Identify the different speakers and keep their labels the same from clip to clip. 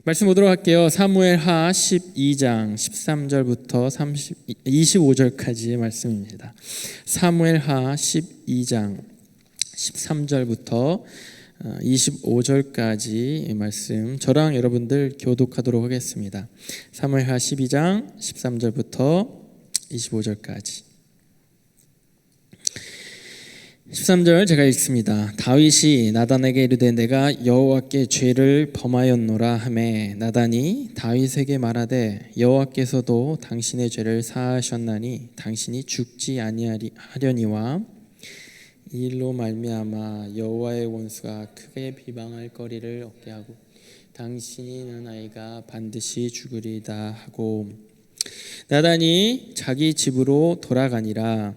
Speaker 1: 말씀 보도록 할게요. 사무엘하 12장 13절부터 25절까지의 말씀입니다. 사무엘하 12장 13절부터 25절까지 말씀 저랑 여러분들 교독하도록 하겠습니다. 사무엘하 12장 13절부터 25절까지 13절 제가 읽습니다. 다윗이 나단에게 이르되 내가 여호와께 죄를 범하였노라 하매 나단이 다윗에게 말하되 여호와께서도 당신의 죄를 사하셨나니 당신이 죽지 아니하려니와 이 일로 말미암아 여호와의 원수가 크게 비방할 거리를 얻게 하고 당신이 낳은 아이가 반드시 죽으리다 하고 나단이 자기 집으로 돌아가니라.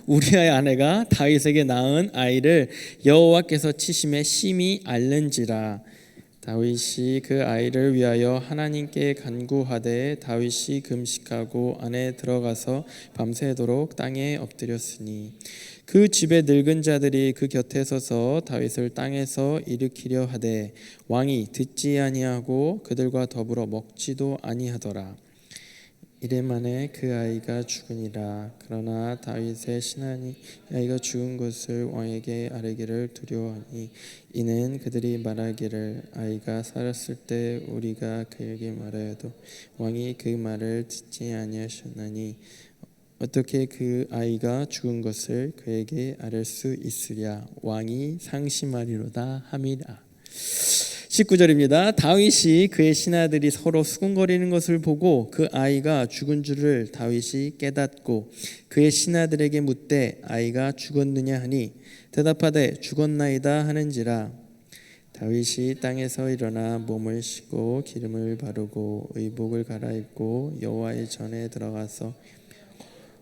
Speaker 1: 우리아의 아내가 다윗에게 낳은 아이를 여호와께서 치심에 심히 앓는지라. 다윗이 그 아이를 위하여 하나님께 간구하되 다윗이 금식하고 안에 들어가서 밤새도록 땅에 엎드렸으니 그 집의 늙은 자들이 그 곁에 서서 다윗을 땅에서 일으키려 하되 왕이 듣지 아니하고 그들과 더불어 먹지도 아니하더라. 이래만에 그 아이가 죽으니라. 그러나 다윗의 신하니 아이가 죽은 것을 왕에게 아뢰기를 두려워하니 이는 그들이 말하기를 아이가 살았을 때 우리가 그에게 말하여도 왕이 그 말을 듣지 아니하셨나니 어떻게 그 아이가 죽은 것을 그에게 아뢰 수 있으랴. 왕이 상심하리로다 함이라. 19절입니다. 다윗이 그의 신하들이 서로 수군거리는 것을 보고 그 아이가 죽은 줄을 다윗이 깨닫고 그의 신하들에게 묻되 아이가 죽었느냐 하니 대답하되 죽었나이다 하는지라. 다윗이 땅에서 일어나 몸을 씻고 기름을 바르고 의복을 갈아입고 여호와의 전에 들어가서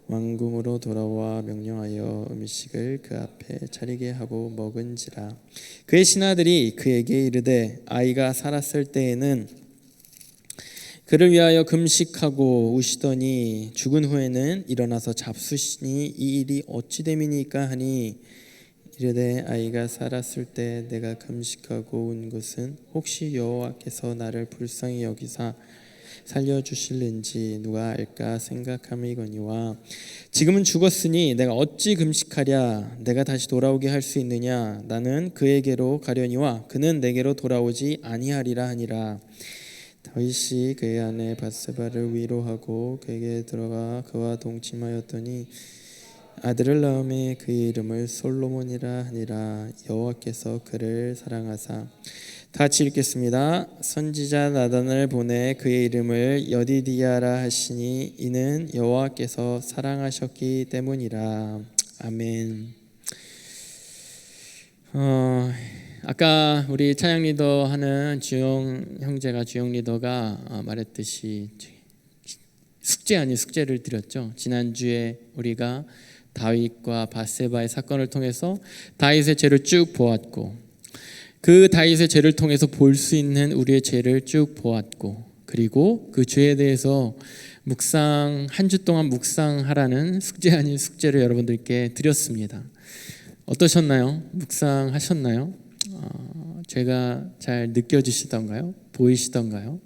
Speaker 1: 왕궁으로 돌아와 명령하여 음식을 그 앞에 차리게 하고 먹은지라. 그의 신하들이 그에게 이르되 아이가 살았을 때에는 그를 위하여 금식하고 우시더니 죽은 후에는 일어나서 잡수시니 이 일이 어찌 됨이니까 하니 이르되 아이가 살았을 때 내가 금식하고 운 것은 혹시 여호와께서 나를 불쌍히 여기사 살려주실는지 누가 알까 생각함이거니와 지금은 죽었으니 내가 어찌 금식하랴. 내가 다시 돌아오게 할 수 있느냐. 나는 그에게로 가려니와 그는 내게로 돌아오지 아니하리라 하니라. 다윗이 그의 아내 밧세바를 위로하고 그에게 들어가 그와 동침하였더니 아들을 낳음에 그의 이름을 솔로몬이라 하니라. 여호와께서 그를 사랑하사 같이 읽겠습니다. 선지자 나단을 보내 그의 이름을 여디디아라 하시니 이는 여호와께서 사랑하셨기 때문이라. 아멘. 아까 우리 찬양 리더 하는 주영 형제가 주영 리더가 말했듯이 숙제 아닌 숙제를 드렸죠. 지난주에 우리가 다윗과 밧세바의 사건을 통해서 다윗의 죄를 쭉 보았고 그 다윗의 죄를 통해서 볼 수 있는 우리의 죄를 쭉 보았고 그리고 그 죄에 대해서 한 주 동안 묵상하라는 숙제 아닌 숙제를 여러분들께 드렸습니다. 어떠셨나요? 묵상하셨나요? 죄가 잘 느껴지시던가요? 보이시던가요?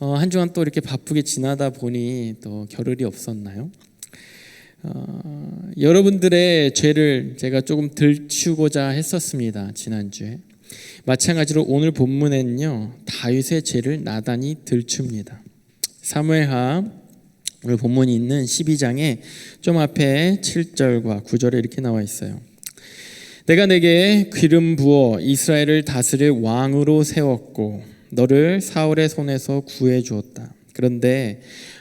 Speaker 1: 한 주간 또 이렇게 바쁘게 지나다 보니 또 겨를이 없었나요? 여러분들의 죄를 제가 조금 들추고자 했었습니다. 지난주에 마찬가지로 오늘 본문에는요 다윗의 죄를 나단이 들춥니다. 사무엘하 오늘 본문이 있는 12장에 좀 앞에 7절과 9절에 이렇게 나와 있어요. 내가 네게 기름 부어 이스라엘을 다스릴 왕으로 세웠고 너를 사울의 손에서 구해 주었다. 그런데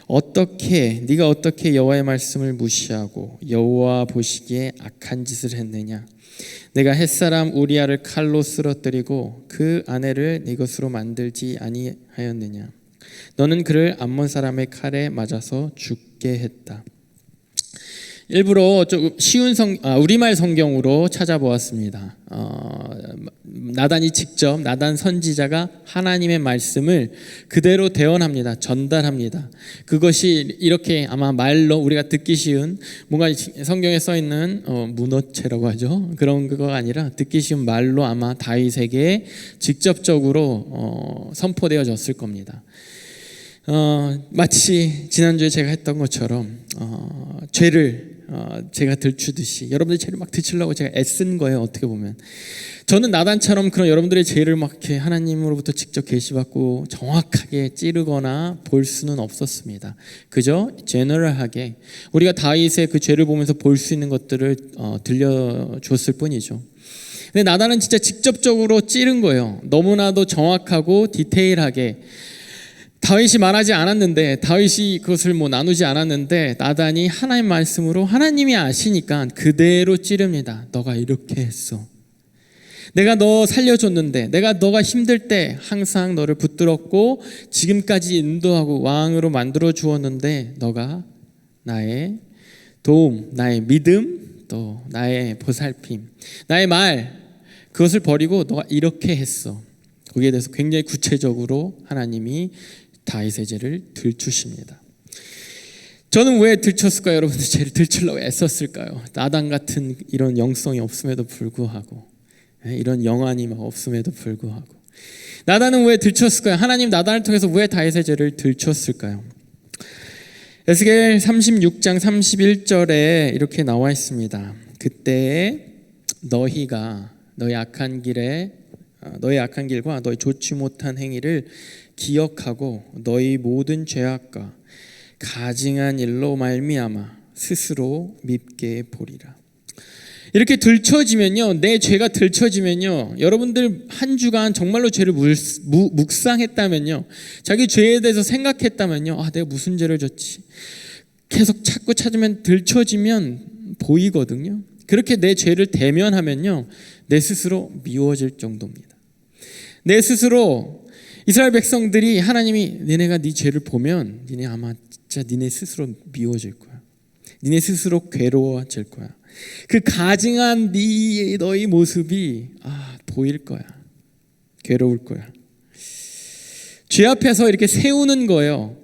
Speaker 1: 네가 어떻게 여호와의 말씀을 무시하고 여호와 보시기에 악한 짓을 했느냐. 내가 햇사람 우리아를 칼로 쓰러뜨리고 그 아내를 네 것으로 만들지 아니하였느냐. 너는 그를 암몬 사람의 칼에 맞아서 죽게 했다. 일부러 좀 쉬운 우리말 성경으로 찾아보았습니다. 나단이 직접 나단 선지자가 하나님의 말씀을 그대로 대언합니다. 전달합니다. 그것이 이렇게 아마 말로 우리가 듣기 쉬운 뭔가 성경에 써 있는 문어체라고 하죠. 그런 거가 아니라 듣기 쉬운 말로 아마 다윗에게 직접적으로 선포되어졌을 겁니다. 마치 지난주에 제가 했던 것처럼 죄를 제가 들추듯이 여러분들의 죄를 막 들추려고 제가 애쓴 거예요. 어떻게 보면 저는 나단처럼 그런 여러분들의 죄를 막 이렇게 하나님으로부터 직접 계시받고 정확하게 찌르거나 볼 수는 없었습니다. 그저 제너럴하게 우리가 다윗의 그 죄를 보면서 볼 수 있는 것들을 들려줬을 뿐이죠. 근데 나단은 진짜 직접적으로 찌른 거예요. 너무나도 정확하고 디테일하게. 다윗이 말하지 않았는데, 다윗이 그것을 나누지 않았는데 나단이 하나님 말씀으로 하나님이 아시니까 그대로 찌릅니다. 너가 이렇게 했어. 내가 너 살려줬는데, 내가 너가 힘들 때 항상 너를 붙들었고 지금까지 인도하고 왕으로 만들어 주었는데 너가 나의 도움, 나의 믿음, 또 나의 보살핌, 나의 말, 그것을 버리고 너가 이렇게 했어. 거기에 대해서 굉장히 구체적으로 하나님이 다윗의 죄를 들추십니다. 저는 왜 들췄을까요? 여러분들 죄를 들추려고 애썼을까요? 나단 같은 이런 영성이 없음에도 불구하고, 이런 영안이 막 없음에도 불구하고 나단은 왜 들췄을까요? 하나님 나단을 통해서 왜 다윗의 죄를 들췄을까요? 에스겔 36장 31절에 이렇게 나와 있습니다. 그때 너희가 너의 악한 길과 너희 좋지 못한 행위를 기억하고 너희 모든 죄악과 가증한 일로 말미암아 스스로 밉게 보리라. 이렇게 들춰지면요, 내 죄가 들춰지면요, 여러분들 한 주간 정말로 죄를 묵상했다면요, 자기 죄에 대해서 생각했다면요, 내가 무슨 죄를 졌지, 계속 자꾸 찾으면 들춰지면 보이거든요. 그렇게 내 죄를 대면하면요, 내 스스로 미워질 정도입니다. 내 스스로, 이스라엘 백성들이 하나님이 너네가 네 죄를 보면 너네 아마 진짜 너네 스스로 미워질 거야. 너네 스스로 괴로워질 거야. 그 가증한 너희 모습이 보일 거야. 괴로울 거야. 죄 앞에서 이렇게 세우는 거예요.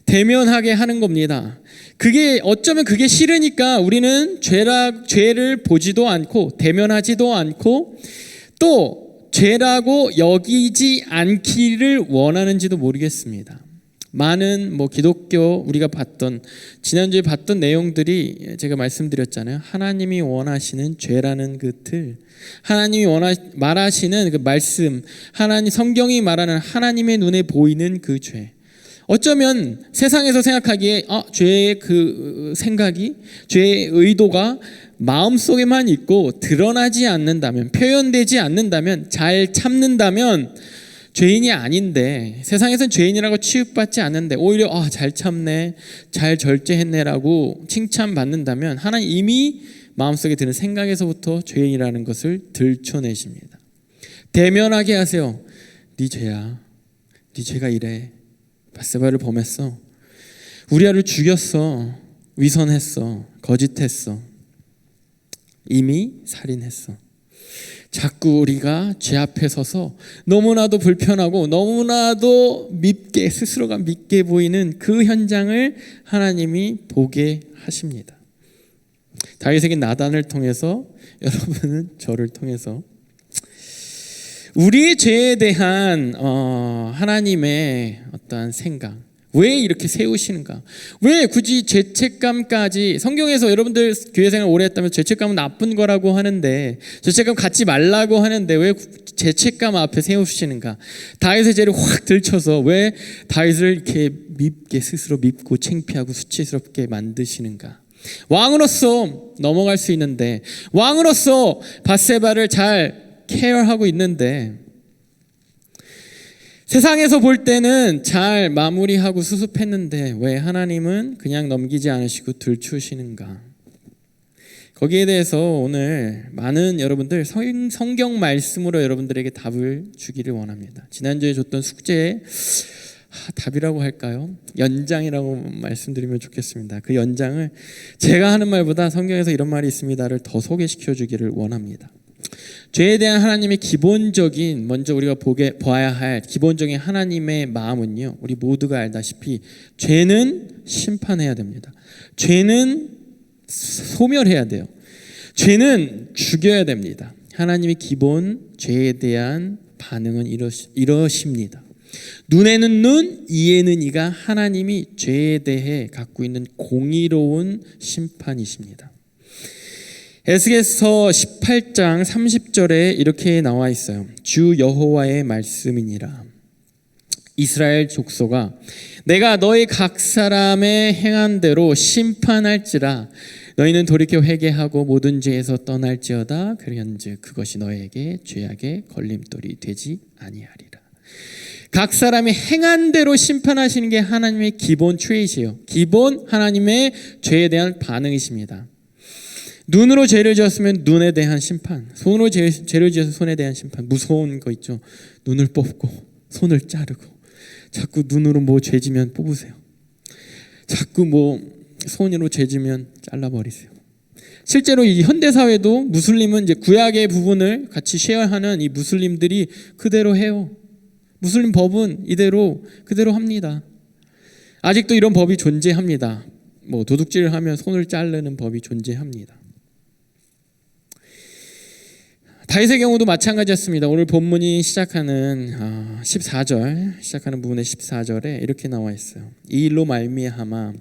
Speaker 1: 대면하게 하는 겁니다. 그게 어쩌면 그게 싫으니까 우리는 죄를 보지도 않고 대면하지도 않고 또 죄라고 여기지 않기를 원하는지도 모르겠습니다. 많은 기독교 우리가 지난주에 봤던 내용들이 제가 말씀드렸잖아요. 하나님이 원하시는 죄라는 그 틀, 하나님이 말하시는 그 말씀, 성경이 말하는 하나님의 눈에 보이는 그 죄. 어쩌면 세상에서 생각하기에 죄의 그 생각이, 죄의 의도가 마음속에만 있고 드러나지 않는다면, 표현되지 않는다면, 잘 참는다면 죄인이 아닌데, 세상에서는 죄인이라고 취급받지 않는데 오히려 잘 참네, 잘 절제했네라고 칭찬받는다면 하나님 이미 마음속에 드는 생각에서부터 죄인이라는 것을 들춰내십니다. 대면하게 하세요. 네 죄야. 네 죄가 이래. 바세바를 범했어. 우리아를 죽였어. 위선했어. 거짓했어. 이미 살인했어. 자꾸 우리가 죄 앞에 서서 너무나도 불편하고 너무나도 밉게, 스스로가 밉게 보이는 그 현장을 하나님이 보게 하십니다. 다윗에게 나단을 통해서, 여러분은 저를 통해서 우리의 죄에 대한 하나님의 어떠한 생각, 왜 이렇게 세우시는가? 왜 굳이 죄책감까지, 성경에서 여러분들 교회 생활 오래 했다면 죄책감은 나쁜 거라고 하는데, 죄책감 갖지 말라고 하는데 왜 죄책감 앞에 세우시는가? 다윗의 죄를 확 들춰서 왜 다윗을 이렇게 밉게, 스스로 밉고 창피하고 수치스럽게 만드시는가? 왕으로서 넘어갈 수 있는데, 왕으로서 밧세바를 잘 케어하고 있는데, 세상에서 볼 때는 잘 마무리하고 수습했는데 왜 하나님은 그냥 넘기지 않으시고 들추시는가? 거기에 대해서 오늘 많은 여러분들 성경 말씀으로 여러분들에게 답을 주기를 원합니다. 지난주에 줬던 숙제에 답이라고 할까요? 연장이라고 말씀드리면 좋겠습니다. 그 연장을 제가 하는 말보다 성경에서 이런 말이 있습니다를 더 소개시켜 주기를 원합니다. 죄에 대한 하나님의 기본적인 먼저 우리가 봐야 할 기본적인 하나님의 마음은요. 우리 모두가 알다시피 죄는 심판해야 됩니다. 죄는 소멸해야 돼요. 죄는 죽여야 됩니다. 하나님의 기본 죄에 대한 반응은 이러십니다. 눈에는 눈, 이에는 이가 하나님이 죄에 대해 갖고 있는 공의로운 심판이십니다. 에스겔서 18장 30절에 이렇게 나와 있어요. 주 여호와의 말씀이니라. 이스라엘 족속아, 내가 너희 각 사람의 행한 대로 심판할지라. 너희는 돌이켜 회개하고 모든 죄에서 떠날지어다. 그리한즉 그것이 너에게 죄악의 걸림돌이 되지 아니하리라. 각 사람이 행한 대로 심판하시는 게 하나님의 기본 트레이트예요. 기본 하나님의 죄에 대한 반응이십니다. 눈으로 죄를 지었으면 눈에 대한 심판, 손으로 죄를 지어서 손에 대한 심판. 무서운 거 있죠. 눈을 뽑고 손을 자르고 자꾸 눈으로 뭐 죄지면 뽑으세요. 자꾸 뭐 손으로 죄지면 잘라버리세요. 실제로 이 현대 사회도 무슬림은 이제 구약의 부분을 같이 쉐어하는 이 무슬림들이 그대로 해요. 무슬림 법은 이대로 그대로 합니다. 아직도 이런 법이 존재합니다. 뭐 도둑질을 하면 손을 자르는 법이 존재합니다. 다윗의 경우도 마찬가지였습니다. 오늘 본문이 시작하는 14절 시작하는 부분의 14절에 이렇게 나와 있어요. 이 일로 말미암아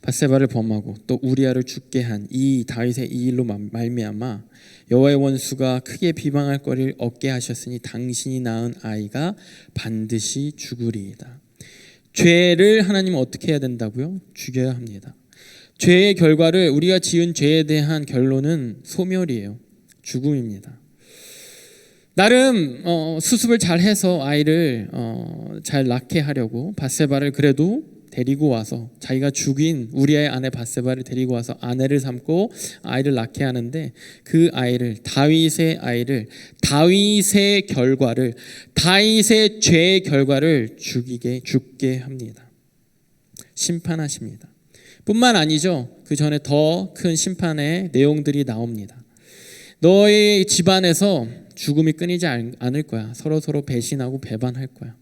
Speaker 1: 밧세바를 범하고 또 우리아를 죽게 한 이 다윗의 이 일로 말미암아 여호와의 원수가 크게 비방할 거리를 얻게 하셨으니 당신이 낳은 아이가 반드시 죽으리이다. 죄를 하나님은 어떻게 해야 된다고요? 죽여야 합니다. 죄의 결과를 우리가 지은 죄에 대한 결론은 소멸이에요. 죽음입니다. 나름 수습을 잘 해서 아이를 잘 낳게 하려고 밧세바를 그래도 데리고 와서 자기가 죽인 우리아의 아내 밧세바를 데리고 와서 아내를 삼고 아이를 낳게 하는데 그 아이를 다윗의 결과를 다윗의 죄의 결과를 죽게 합니다. 심판하십니다. 뿐만 아니죠. 그 전에 더 큰 심판의 내용들이 나옵니다. 너의 집안에서 죽음이 끊이지 않을 거야. 서로 배신하고 배반할 거야.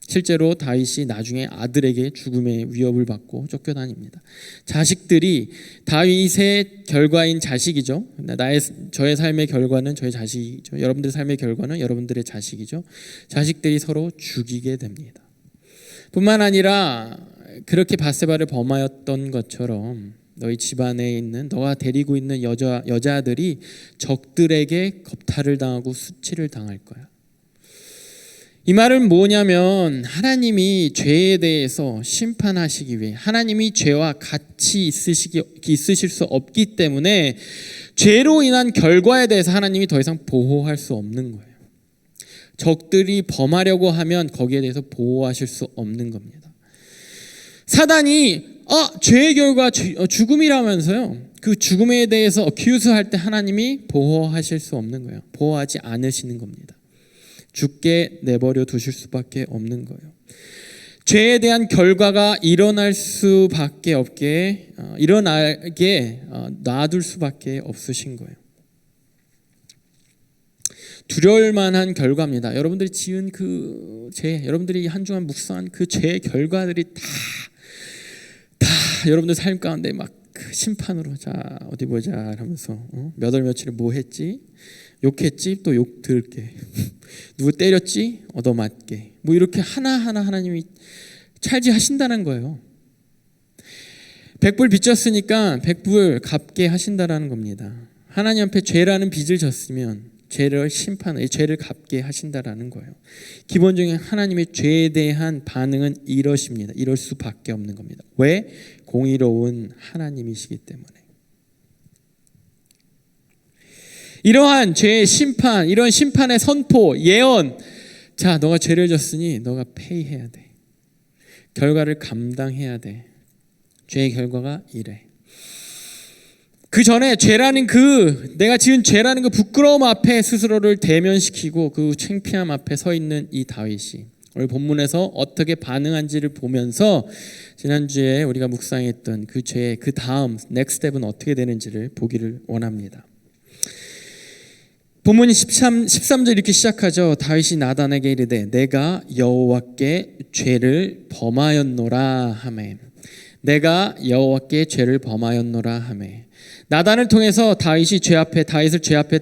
Speaker 1: 실제로 다윗이 나중에 아들에게 죽음의 위협을 받고 쫓겨다닙니다. 자식들이 다윗의 결과인 자식이죠. 저의 삶의 결과는 저의 자식이죠. 여러분들의 삶의 결과는 여러분들의 자식이죠. 자식들이 서로 죽이게 됩니다. 뿐만 아니라 그렇게 밧세바를 범하였던 것처럼 너희 집안에 있는 너가 데리고 있는 여자들이 적들에게 겁탈을 당하고 수치를 당할 거야. 이 말은 뭐냐면 하나님이 죄에 대해서 심판하시기 위해 하나님이 죄와 같이 있으실 수 없기 때문에 죄로 인한 결과에 대해서 하나님이 더 이상 보호할 수 없는 거예요. 적들이 범하려고 하면 거기에 대해서 보호하실 수 없는 겁니다. 사단이 죄의 결과 죽음이라면서요. 그 죽음에 대해서 어큐즈할 때 하나님이 보호하실 수 없는 거예요. 보호하지 않으시는 겁니다. 죽게 내버려 두실 수밖에 없는 거예요. 죄에 대한 결과가 일어나게 놔둘 수밖에 없으신 거예요. 두려울 만한 결과입니다. 여러분들이 지은 그 죄, 여러분들이 한 주간 묵상한 그 죄의 결과들이 다 여러분들 삶 가운데 막 그 심판으로 자 어디 보자 하면서 몇 월 며칠에 뭐 했지? 욕했지? 또 욕 들게. 누구 때렸지? 얻어맞게. 뭐 이렇게 하나하나 하나님이 찰지하신다는 거예요. 100불 빚졌으니까 100불 갚게 하신다라는 겁니다. 하나님 앞에 죄라는 빚을 졌으면 죄를 갚게 하신다라는 거예요. 기본적인 하나님의 죄에 대한 반응은 이러십니다. 이럴 수밖에 없는 겁니다. 왜? 공의로운 하나님이시기 때문에. 이러한 죄의 심판, 이런 심판의 선포, 예언. 자, 너가 죄를 졌으니 너가 페이해야 돼. 결과를 감당해야 돼. 죄의 결과가 이래. 그 전에 내가 지은 죄라는 그 부끄러움 앞에 스스로를 대면시키고 그 창피함 앞에 서 있는 이 다윗이 오늘 본문에서 어떻게 반응한지를 보면서 지난주에 우리가 묵상했던 그 죄의 그 다음 넥스트 스텝은 어떻게 되는지를 보기를 원합니다. 본문이 13절 이렇게 시작하죠. 다윗이 나단에게 이르되 내가 여호와께 죄를 범하였노라 하매. 내가 여호와께 죄를 범하였노라 하매. 나단을 통해서 다윗을 죄 앞에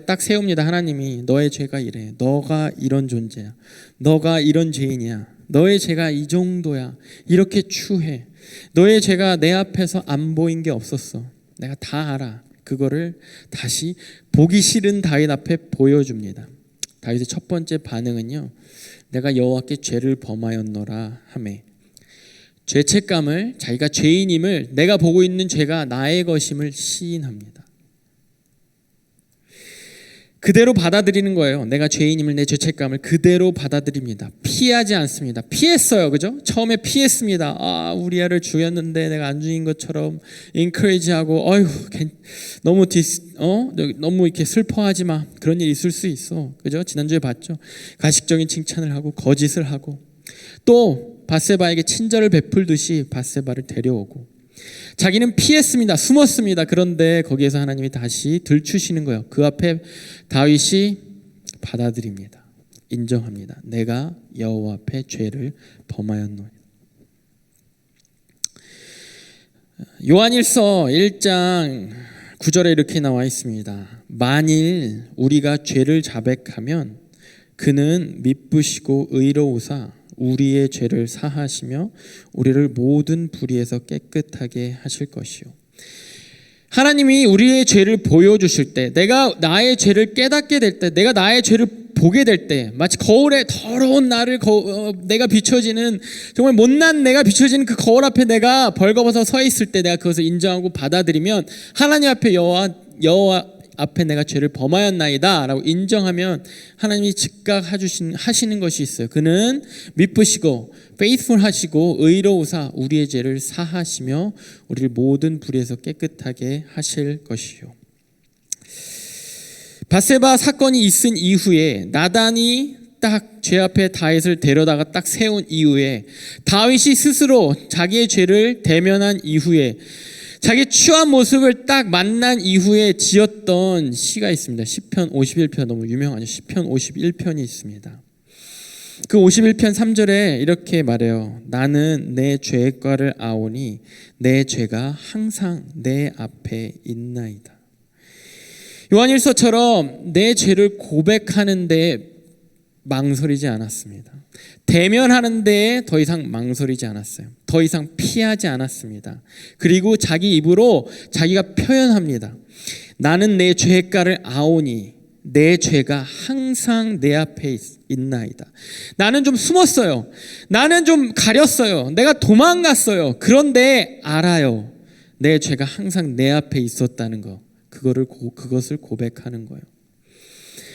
Speaker 1: 딱 세웁니다. 하나님이 너의 죄가 이래. 너가 이런 존재야. 너가 이런 죄인이야. 너의 죄가 이 정도야. 이렇게 추해. 너의 죄가 내 앞에서 안 보인 게 없었어. 내가 다 알아. 그거를 다시 보기 싫은 다윗 앞에 보여줍니다. 다윗의 첫 번째 반응은요, 내가 여호와께 죄를 범하였노라 하매. 죄책감을, 자기가 죄인임을, 내가 보고 있는 죄가 나의 것임을 시인합니다. 그대로 받아들이는 거예요. 내가 죄인임을, 내 죄책감을 그대로 받아들입니다. 피하지 않습니다. 피했어요, 그죠? 처음에 피했습니다. 우리아를 죽였는데 내가 안 죽인 것처럼 인커리지하고, 너무 이렇게 슬퍼하지 마. 그런 일 있을 수 있어, 그죠? 지난주에 봤죠. 가식적인 칭찬을 하고 거짓을 하고, 또 밧세바에게 친절을 베풀듯이 밧세바를 데려오고. 자기는 피했습니다. 숨었습니다. 그런데 거기에서 하나님이 다시 들추시는 거예요. 그 앞에 다윗이 받아들입니다. 인정합니다. 내가 여호와 앞에 죄를 범하였노니. 요한일서 1장 9절에 이렇게 나와 있습니다. 만일 우리가 죄를 자백하면 그는 미쁘시고 의로우사 우리의 죄를 사하시며 우리를 모든 불의에서 깨끗하게 하실 것이요. 하나님이 우리의 죄를 보여주실 때, 내가 나의 죄를 깨닫게 될 때, 내가 나의 죄를 보게 될 때, 마치 거울에 더러운 나를 내가 비춰지는, 정말 못난 내가 비춰지는 그 거울 앞에 내가 벌거벗어 서 있을 때 내가 그것을 인정하고 받아들이면, 하나님 앞에 여호와 앞에 내가 죄를 범하였나이다 라고 인정하면 하나님이 즉각 하시는 것이 있어요. 그는 미쁘시고 페이스풀하시고 의로우사 우리의 죄를 사하시며 우리를 모든 불의에서 깨끗하게 하실 것이요. 밧세바 사건이 있은 이후에 나단이 딱 죄 앞에 다윗을 데려다가 딱 세운 이후에, 다윗이 스스로 자기의 죄를 대면한 이후에, 자기 추한 모습을 딱 만난 이후에 지었던 시가 있습니다. 시편 51편, 너무 유명하죠. 시편 51편이 있습니다. 그 51편 3절에 이렇게 말해요. 나는 내 죄과를 아오니 내 죄가 항상 내 앞에 있나이다. 요한일서처럼 내 죄를 고백하는 데 망설이지 않았습니다. 대면하는 데에 더 이상 망설이지 않았어요. 더 이상 피하지 않았습니다. 그리고 자기 입으로 자기가 표현합니다. 나는 내 죄가를 아오니 내 죄가 항상 내 앞에 있나이다. 나는 좀 숨었어요. 나는 좀 가렸어요. 내가 도망갔어요. 그런데 알아요. 내 죄가 항상 내 앞에 있었다는 거. 그것을 고백하는 거예요.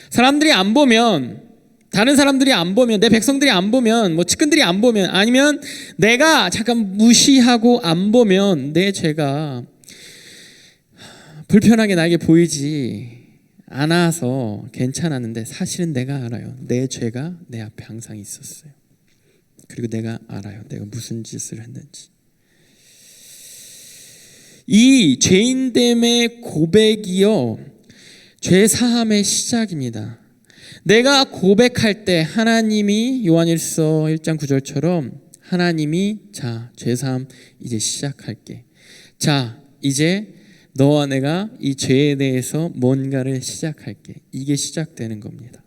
Speaker 1: 사람들이 안 보면, 다른 사람들이 안 보면, 내 백성들이 안 보면, 측근들이 안 보면, 아니면 내가 잠깐 무시하고 안 보면 내 죄가 불편하게 나에게 보이지 않아서 괜찮았는데, 사실은 내가 알아요. 내 죄가 내 앞에 항상 있었어요. 그리고 내가 알아요. 내가 무슨 짓을 했는지. 이 죄인됨의 고백이요, 죄 사함의 시작입니다. 내가 고백할 때 하나님이, 요한일서 1장 9절처럼 하나님이 자, 죄사함 이제 시작할게. 자, 이제 너와 내가 이 죄에 대해서 뭔가를 시작할게. 이게 시작되는 겁니다.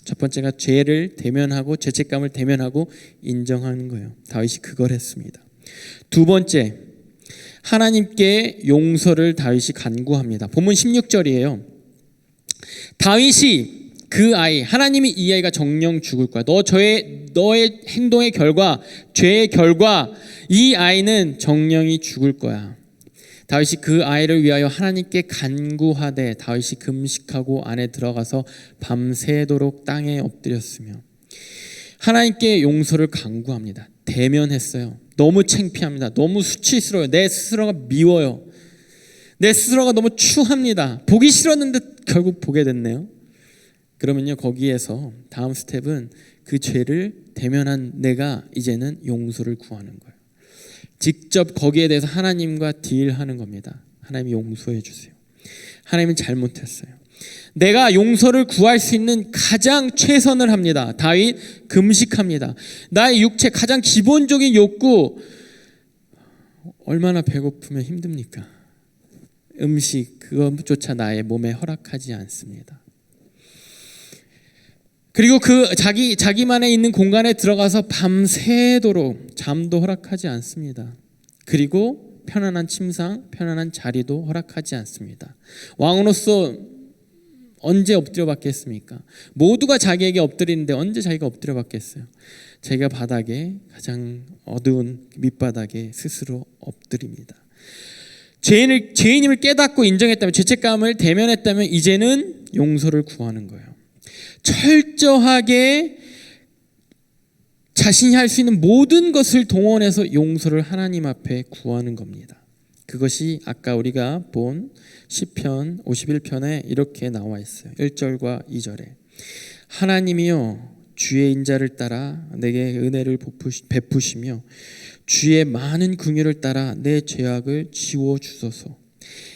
Speaker 1: 첫 번째가 죄를 대면하고 죄책감을 대면하고 인정하는 거예요. 다윗이 그걸 했습니다. 두 번째, 하나님께 용서를 다윗이 간구합니다. 본문 16절이에요. 다윗이 그 아이, 하나님이 이 아이가 정령 죽을 거야. 너의 행동의 결과, 죄의 결과, 이 아이는 정령이 죽을 거야. 다윗이 그 아이를 위하여 하나님께 간구하되 다윗이 금식하고 안에 들어가서 밤새도록 땅에 엎드렸으며 하나님께 용서를 간구합니다. 대면했어요. 너무 창피합니다. 너무 수치스러워요. 내 스스로가 미워요. 내 스스로가 너무 추합니다. 보기 싫었는데 결국 보게 됐네요. 그러면요, 거기에서 다음 스텝은 그 죄를 대면한 내가 이제는 용서를 구하는 거예요. 직접 거기에 대해서 하나님과 딜하는 겁니다. 하나님 용서해 주세요. 하나님은 잘못했어요. 내가 용서를 구할 수 있는 가장 최선을 합니다. 다윗 금식합니다. 나의 육체 가장 기본적인 욕구, 얼마나 배고프면 힘듭니까? 음식 그것조차 나의 몸에 허락하지 않습니다. 그리고 그 자기만의 있는 공간에 들어가서 밤새도록 잠도 허락하지 않습니다. 그리고 편안한 침상, 편안한 자리도 허락하지 않습니다. 왕으로서 언제 엎드려 받겠습니까? 모두가 자기에게 엎드리는데 언제 자기가 엎드려 받겠어요? 자기가 바닥에, 가장 어두운 밑바닥에 스스로 엎드립니다. 죄인임을 깨닫고 인정했다면, 죄책감을 대면했다면 이제는 용서를 구하는 거예요. 철저하게 자신이 할 수 있는 모든 것을 동원해서 용서를 하나님 앞에 구하는 겁니다. 그것이 아까 우리가 본 시편 51편에 이렇게 나와 있어요. 1절과 2절에 하나님이여 주의 인자를 따라 내게 은혜를 베푸시며 주의 많은 긍휼을 따라 내 죄악을 지워 주소서.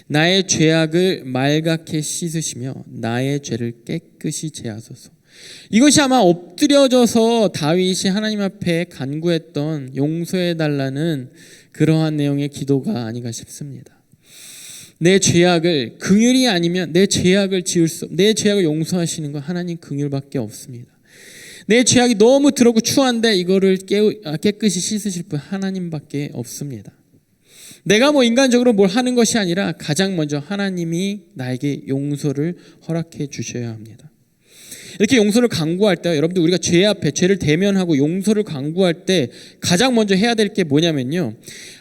Speaker 1: 나의 죄악을 말갛게 씻으시며 나의 죄를 깨끗이 제하소서. 이것이 아마 엎드려져서 다윗이 하나님 앞에 간구했던 용서해달라는 그러한 내용의 기도가 아닌가 싶습니다. 내 죄악을, 긍휼이 아니면 내 죄악을 내 죄악을 용서하시는 건 하나님 긍휼밖에 없습니다. 내 죄악이 너무 더럽고 추한데 이거를 깨끗이 씻으실 분 하나님밖에 없습니다. 내가 인간적으로 뭘 하는 것이 아니라 가장 먼저 하나님이 나에게 용서를 허락해 주셔야 합니다. 이렇게 용서를 간구할 때 여러분들 우리가 죄 앞에 죄를 대면하고 용서를 간구할 때 가장 먼저 해야 될 게 뭐냐면요,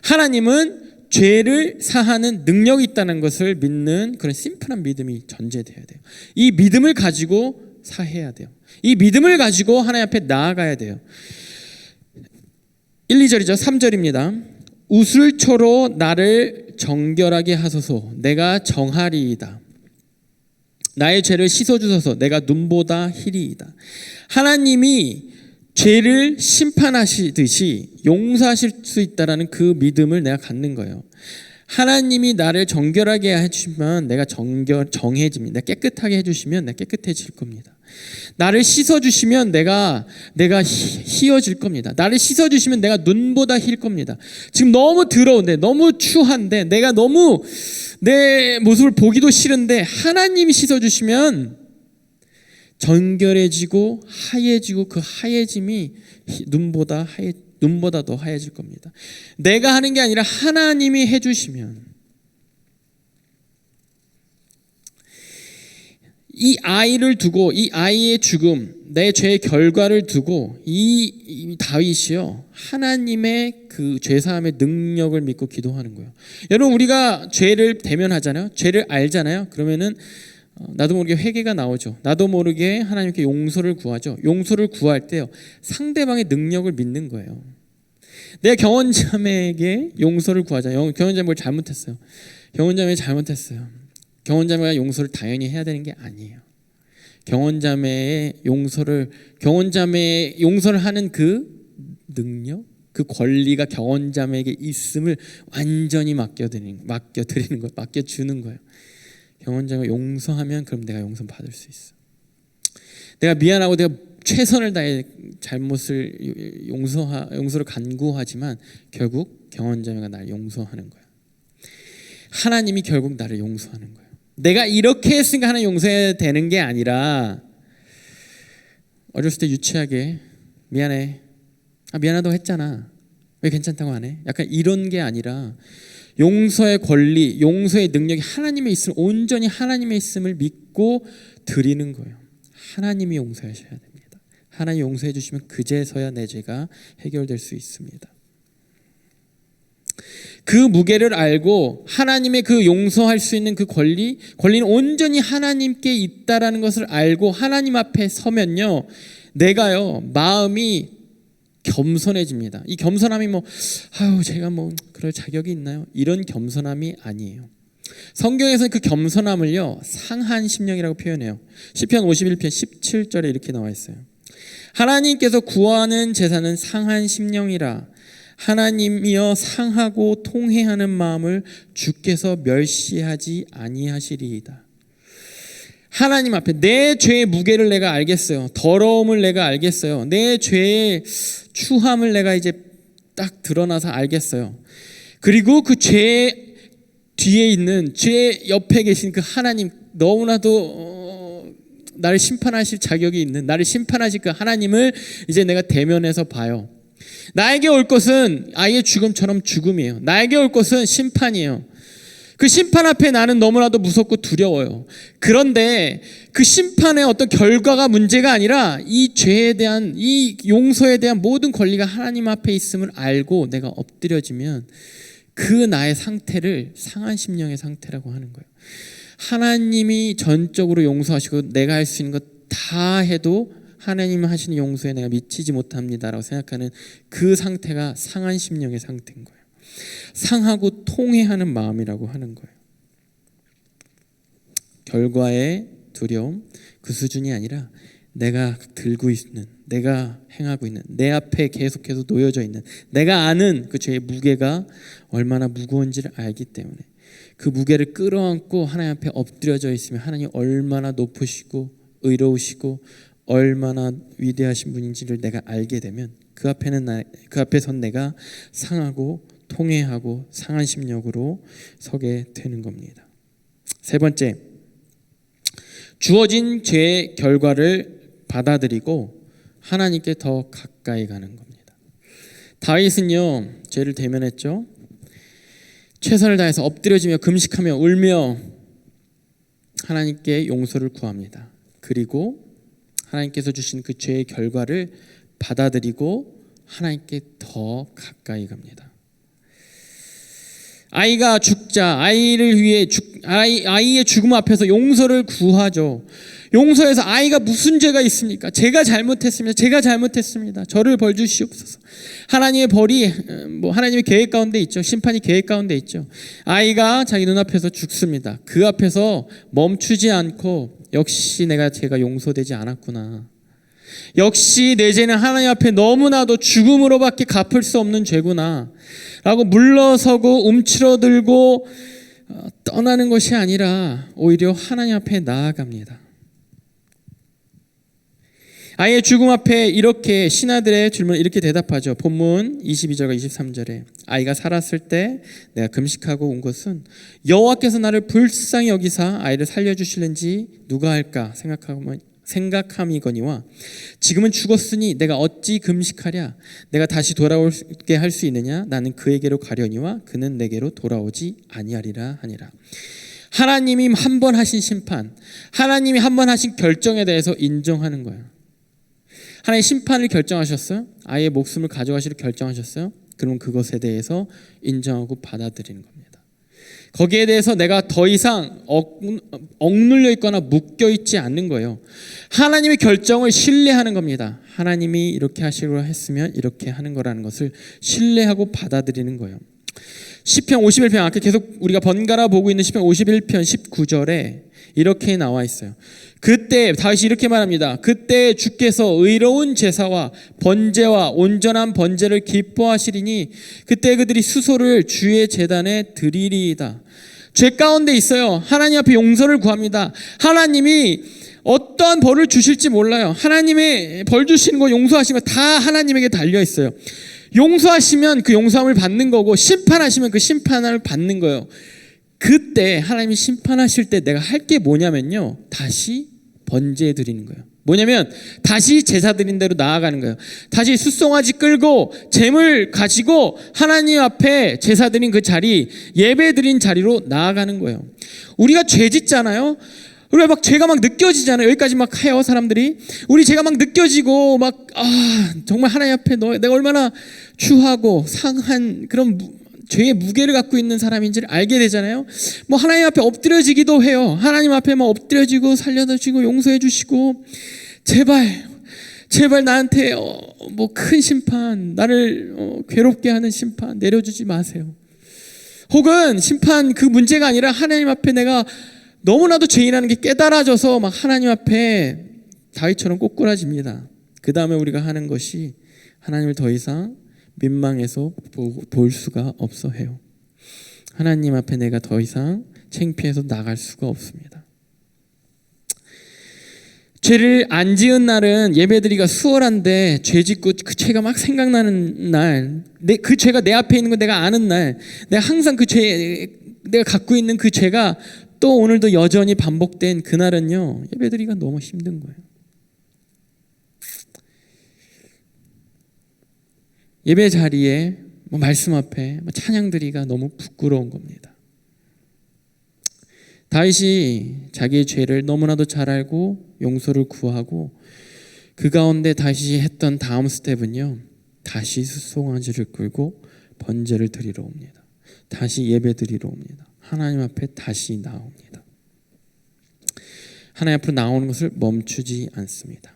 Speaker 1: 하나님은 죄를 사하는 능력이 있다는 것을 믿는 그런 심플한 믿음이 전제돼야 돼요. 이 믿음을 가지고 사해야 돼요. 이 믿음을 가지고 하나님 앞에 나아가야 돼요. 1, 2절이죠. 3절입니다. 우슬초로 나를 정결하게 하소서. 내가 정하리이다. 나의 죄를 씻어주소서. 내가 눈보다 희리이다. 하나님이 죄를 심판하시듯이 용서하실 수 있다는 그 믿음을 내가 갖는 거예요. 하나님이 나를 정결하게 해주시면 내가 정해집니다. 깨끗하게 해주시면 내가 깨끗해질 겁니다. 나를 씻어주시면 내가 희어질 겁니다. 나를 씻어주시면 내가 눈보다 힐 겁니다. 지금 너무 더러운데, 너무 추한데, 내가 너무 내 모습을 보기도 싫은데 하나님이 씻어주시면 정결해지고 하얘지고 그 하얘짐이 눈보다 더 하얘질 겁니다. 내가 하는 게 아니라 하나님이 해주시면. 이 아이를 두고, 이 아이의 죽음, 내 죄의 결과를 두고 이 다윗이요, 하나님의 그 죄사함의 능력을 믿고 기도하는 거예요. 여러분, 우리가 죄를 대면하잖아요. 죄를 알잖아요. 그러면은 나도 모르게 회개가 나오죠. 나도 모르게 하나님께 용서를 구하죠. 용서를 구할 때요, 상대방의 능력을 믿는 거예요. 내가 경원자매에게 용서를 구하잖아요. 경원자매가 뭘 잘못했어요. 경원자매 잘못했어요. 경원자매가 용서를 당연히 해야 되는 게 아니에요. 경원자매의 용서를 하는 그 능력, 그 권리가 경원자매에게 있음을 완전히 맡겨주는 거예요. 경원자매가 용서하면 그럼 내가 용서 받을 수 있어. 내가 미안하고 내가 최선을 다해 잘못을 용서를 간구하지만 결국 경원자매가 나를 용서하는 거야. 하나님이 결국 나를 용서하는 거예요. 내가 이렇게 했으니까 하나님 용서해야 되는 게 아니라, 어렸을 때 유치하게 미안해, 미안하다고 했잖아, 왜 괜찮다고 안 해? 약간 이런 게 아니라 용서의 권리, 용서의 능력이 하나님의 있음을, 온전히 하나님의 있음을 믿고 드리는 거예요. 하나님이 용서하셔야 됩니다. 하나님 용서해 주시면 그제서야 내 죄가 해결될 수 있습니다. 그 무게를 알고 하나님의 그 용서할 수 있는 그 권리는 온전히 하나님께 있다라는 것을 알고 하나님 앞에 서면요, 내가요 마음이 겸손해집니다. 이 겸손함이 제가 그럴 자격이 있나요? 이런 겸손함이 아니에요. 성경에서는 그 겸손함을요 상한 심령이라고 표현해요. 시편 51편 17절에 이렇게 나와 있어요. 하나님께서 구하는 제사는 상한 심령이라. 하나님이여 상하고 통회하는 마음을 주께서 멸시하지 아니하시리이다. 하나님 앞에 내 죄의 무게를 내가 알겠어요. 더러움을 내가 알겠어요. 내 죄의 추함을 내가 이제 딱 드러나서 알겠어요. 그리고 그 죄 뒤에 있는, 죄 옆에 계신 그 하나님, 너무나도 나를 심판하실 자격이 있는, 나를 심판하실 그 하나님을 이제 내가 대면해서 봐요. 나에게 올 것은 아이의 죽음처럼 죽음이에요. 나에게 올 것은 심판이에요. 그 심판 앞에 나는 너무나도 무섭고 두려워요. 그런데 그 심판의 어떤 결과가 문제가 아니라 이 죄에 대한, 이 용서에 대한 모든 권리가 하나님 앞에 있음을 알고 내가 엎드려지면 그 나의 상태를 상한 심령의 상태라고 하는 거예요. 하나님이 전적으로 용서하시고 내가 할 수 있는 것 다 해도 하나님 하시는 용서에 내가 미치지 못합니다라고 생각하는 그 상태가 상한 심령의 상태인 거예요. 상하고 통회하는 마음이라고 하는 거예요. 결과의 두려움, 그 수준이 아니라 내가 들고 있는, 내가 행하고 있는, 내 앞에 계속해서 놓여져 있는, 내가 아는 그 죄의 무게가 얼마나 무거운지를 알기 때문에 그 무게를 끌어안고 하나님 앞에 엎드려져 있으면 하나님 얼마나 높으시고 의로우시고 얼마나 위대하신 분인지를 내가 알게 되면 그 앞에선 내가 상하고 통회하고 상한 심령으로 서게 되는 겁니다. 세 번째, 주어진 죄의 결과를 받아들이고 하나님께 더 가까이 가는 겁니다. 다윗은요, 죄를 대면했죠. 최선을 다해서 엎드려지며 금식하며 울며 하나님께 용서를 구합니다. 그리고 하나님께서 주신 그 죄의 결과를 받아들이고 하나님께 더 가까이 갑니다. 아이가 죽자 아이를 위해 아이의 죽음 앞에서 용서를 구하죠. 용서해서 아이가 무슨 죄가 있습니까? 제가 잘못했습니다. 저를 벌 주시옵소서. 하나님의 벌이 하나님의 계획 가운데 있죠. 심판이 계획 가운데 있죠. 아이가 자기 눈앞에서 죽습니다. 그 앞에서 멈추지 않고 역시 제가 용서되지 않았구나. 역시 내 죄는 하나님 앞에 너무나도 죽음으로밖에 갚을 수 없는 죄구나 라고 물러서고 움츠러들고 떠나는 것이 아니라 오히려 하나님 앞에 나아갑니다. 아이의 죽음 앞에 이렇게 신하들의 질문을 이렇게 대답하죠. 본문 22절과 23절에 아이가 살았을 때 내가 금식하고 온 것은 여호와께서 나를 불쌍히 여기사 아이를 살려주실는지 누가 할까 생각함이거니와 지금은 죽었으니 내가 어찌 금식하랴. 내가 다시 돌아오게 할 수 있느냐. 나는 그에게로 가려니와 그는 내게로 돌아오지 아니하리라 하니라. 하나님이 한 번 하신 심판, 하나님이 한 번 하신 결정에 대해서 인정하는 거예요. 하나님 심판을 결정하셨어요. 아이의 목숨을 가져가시기로 결정하셨어요. 그럼 그것에 대해서 인정하고 받아들이는 겁니다. 거기에 대해서 내가 더 이상 억눌려 있거나 묶여 있지 않는 거예요. 하나님의 결정을 신뢰하는 겁니다. 하나님이 이렇게 하시기로 했으면 이렇게 하는 거라는 것을 신뢰하고 받아들이는 거예요. 시편 51편, 아까 계속 우리가 번갈아 보고 있는 시편 51편 19절에 이렇게 나와 있어요. 그때 다윗이 이렇게 말합니다. 그때 주께서 의로운 제사와 번제와 온전한 번제를 기뻐하시리니 그때 그들이 수소를 주의 제단에 드리리이다. 죄 가운데 있어요. 하나님 앞에 용서를 구합니다. 하나님이 어떠한 벌을 주실지 몰라요. 하나님의 벌 주시는 거, 용서하시는 거 다 하나님에게 달려 있어요. 용서하시면 그 용서함을 받는 거고 심판하시면 그 심판을 받는 거예요. 그때 하나님이 심판하실 때 내가 할 게 뭐냐면요, 다시 번제해 드리는 거예요. 뭐냐면 다시 제사 드린 대로 나아가는 거예요. 다시 숫송아지 끌고 제물 가지고 하나님 앞에 제사 드린 그 자리, 예배 드린 자리로 나아가는 거예요. 우리가 죄 짓잖아요. 우리가 막 죄가 막 느껴지잖아요. 여기까지 막 해요, 사람들이. 우리 죄가 막 느껴지고 막 정말 하나님 앞에 내가 얼마나 추하고 상한 그런 죄의 무게를 갖고 있는 사람인지를 알게 되잖아요. 뭐 하나님 앞에 엎드려지기도 해요. 하나님 앞에 막 엎드려지고 살려주시고 용서해 주시고 제발 나한테 뭐 큰 심판, 나를 괴롭게 하는 심판 내려주지 마세요. 혹은 심판 그 문제가 아니라 하나님 앞에 내가 너무나도 죄인이라는 게 깨달아져서 막 하나님 앞에 다윗처럼 꼬꾸라집니다. 그 다음에 우리가 하는 것이 하나님을 더 이상 민망해서 볼 수가 없어 해요. 하나님 앞에 내가 더 이상 창피해서 나갈 수가 없습니다. 죄를 안 지은 날은 예배드리기가 수월한데 죄 짓고 그 죄가 막 생각나는 날, 그 죄가 내 앞에 있는 거 내가 아는 날, 내가 항상 그 죄, 내가 갖고 있는 그 죄가 또 오늘도 여전히 반복된 그날은요, 예배드리기가 너무 힘든 거예요. 예배 자리에 말씀 앞에 찬양드리기가 너무 부끄러운 겁니다. 다윗이 자기의 죄를 너무나도 잘 알고 용서를 구하고 그 가운데 다윗이 했던 다음 스텝은요, 다시 수송아지를 끌고 번제를 드리러 옵니다. 다시 예배 드리러 옵니다. 하나님 앞에 다시 나옵니다. 하나님 앞으로 나오는 것을 멈추지 않습니다.